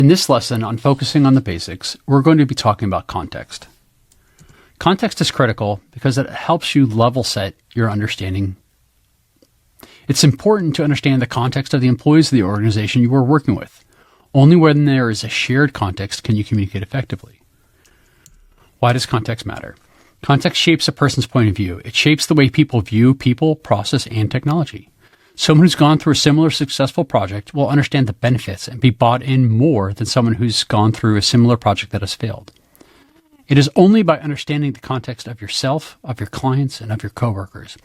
In this lesson on focusing on the basics, we're going to be talking about context. Context is critical because it helps you level set your understanding. It's important to understand the context of the employees of the organization you are working with. Only when there is a shared context can you communicate effectively. Why does context matter? Context shapes a person's point of view. It shapes the way people view people, process, and technology. Someone who's gone through a similar successful project will understand the benefits and be bought in more than someone who's gone through a similar project that has failed. It is only by understanding the context of yourself, of your clients, and of your coworkers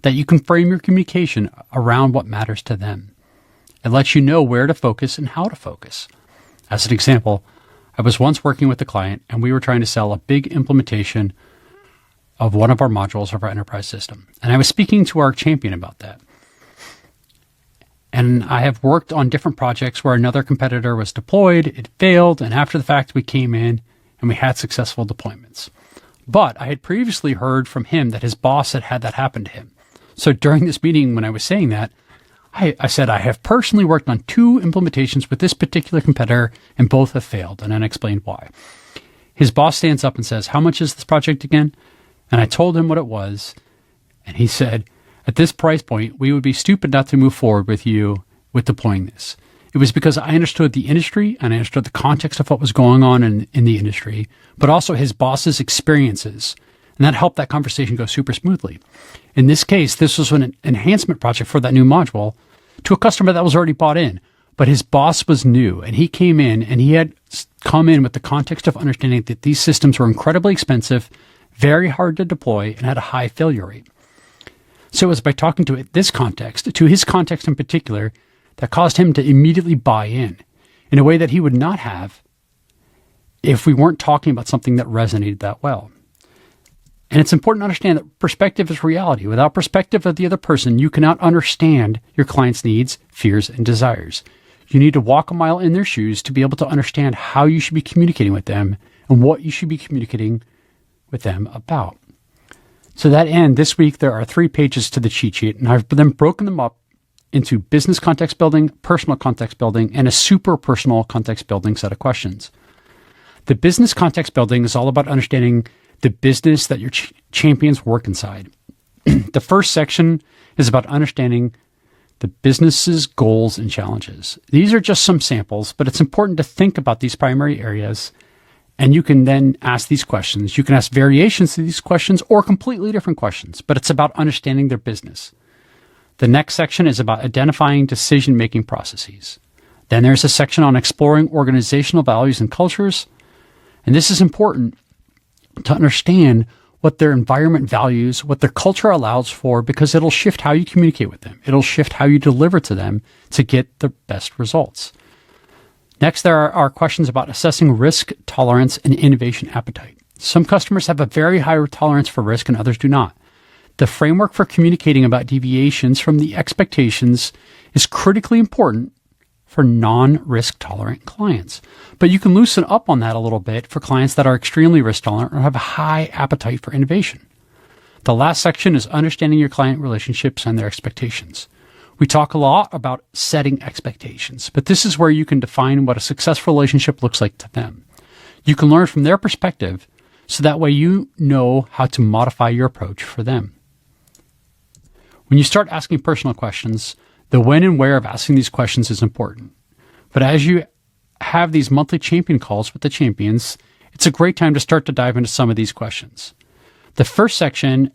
that you can frame your communication around what matters to them. It lets you know where to focus and how to focus. As an example, I was once working with a client and we were trying to sell a big implementation of one of our modules of our enterprise system. And I was speaking to our champion about that. And I have worked on different projects where another competitor was deployed, it failed, and after the fact we came in and we had successful deployments. But I had previously heard from him that his boss had had that happen to him. So during this meeting, when I was saying that, I said, I have personally worked on 2 implementations with this particular competitor and both have failed. And then I explained why. His boss stands up and says, how much is this project again? And I told him what it was. And he said, at this price point, we would be stupid not to move forward with you with deploying this. It was because I understood the industry and I understood the context of what was going on in the industry, but also his boss's experiences. And that helped that conversation go super smoothly. In this case, this was an enhancement project for that new module to a customer that was already bought in, but his boss was new and he came in and he had come in with the context of understanding that these systems were incredibly expensive, very hard to deploy, and had a high failure rate. So it was by talking to this context, to his context in particular, that caused him to immediately buy in a way that he would not have if we weren't talking about something that resonated that well. And it's important to understand that perspective is reality. Without perspective of the other person, you cannot understand your client's needs, fears, and desires. You need to walk a mile in their shoes to be able to understand how you should be communicating with them and what you should be communicating with them about. To that end, this week there are 3 pages to the cheat sheet, and I've then broken them up into business context building, personal context building, and a super personal context building set of questions. The business context building is all about understanding the business that your champions work inside. The first section is about understanding the business's goals and challenges. These are just some samples, but it's important to think about these primary areas, and you can then ask these questions. You can ask variations to these questions or completely different questions, but it's about understanding their business. The next section is about identifying decision-making processes. Then there's a section on exploring organizational values and cultures, and this is important to understand what their environment values, what their culture allows for, because it'll shift how you communicate with them. It'll shift how you deliver to them to get the best results. Next, there are questions about assessing risk tolerance and innovation appetite. Some customers have a very high tolerance for risk and others do not. The framework for communicating about deviations from the expectations is critically important for non-risk tolerant clients. But you can loosen up on that a little bit for clients that are extremely risk tolerant or have a high appetite for innovation. The last section is understanding your client relationships and their expectations. We talk a lot about setting expectations, but this is where you can define what a successful relationship looks like to them. You can learn from their perspective, so that way you know how to modify your approach for them. When you start asking personal questions, the when and where of asking these questions is important. But as you have these monthly champion calls with the champions, it's a great time to start to dive into some of these questions. The first section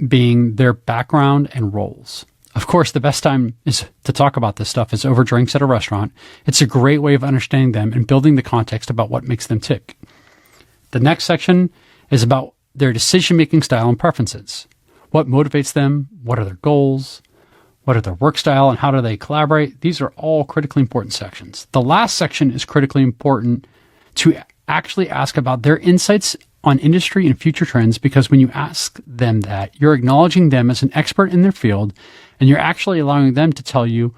being their background and roles. Of course, the best time is to talk about this stuff is over drinks at a restaurant. It's a great way of understanding them and building the context about what makes them tick. The next section is about their decision-making style and preferences. What motivates them? What are their goals? What are their work style and how do they collaborate? These are all critically important sections. The last section is critically important to actually ask about their insights on industry and future trends, because when you ask them that, you're acknowledging them as an expert in their field, and you're actually allowing them to tell you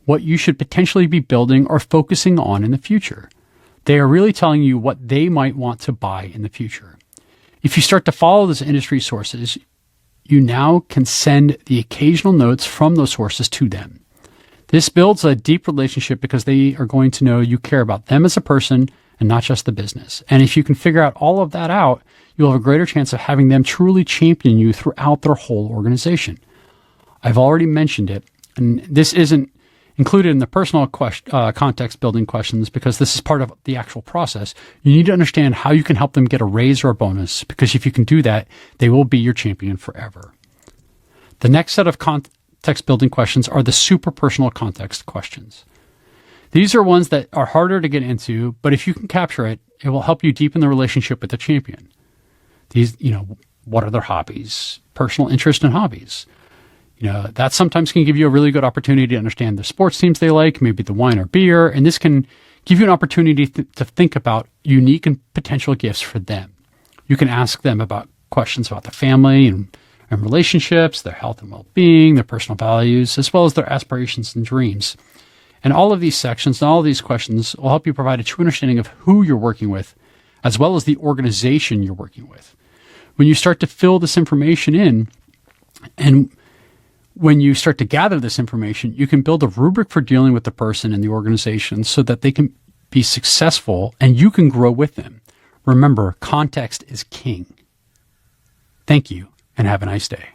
what you should potentially be building or focusing on in the future. They are really telling you what they might want to buy in the future. If you start to follow those industry sources, you now can send the occasional notes from those sources to them. This builds a deep relationship because they are going to know you care about them as a person and not just the business. And if you can figure out all of that out, you'll have a greater chance of having them truly champion you throughout their whole organization. I've already mentioned it, and this isn't included in the personal context building questions because this is part of the actual process. You need to understand how you can help them get a raise or a bonus, because if you can do that, they will be your champion forever. The next set of context building questions are the super personal context questions. These are ones that are harder to get into, but if you can capture it, it will help you deepen the relationship with the champion. These, what are their hobbies, personal interest and hobbies? That sometimes can give you a really good opportunity to understand the sports teams they like, maybe the wine or beer, and this can give you an opportunity to think about unique and potential gifts for them. You can ask them about questions about their family and relationships, their health and well-being, their personal values, as well as their aspirations and dreams. And all of these sections and all of these questions will help you provide a true understanding of who you're working with, as well as the organization you're working with. When you start to fill this information in, and when you start to gather this information, you can build a rubric for dealing with the person and the organization so that they can be successful and you can grow with them. Remember, context is king. Thank you, and have a nice day.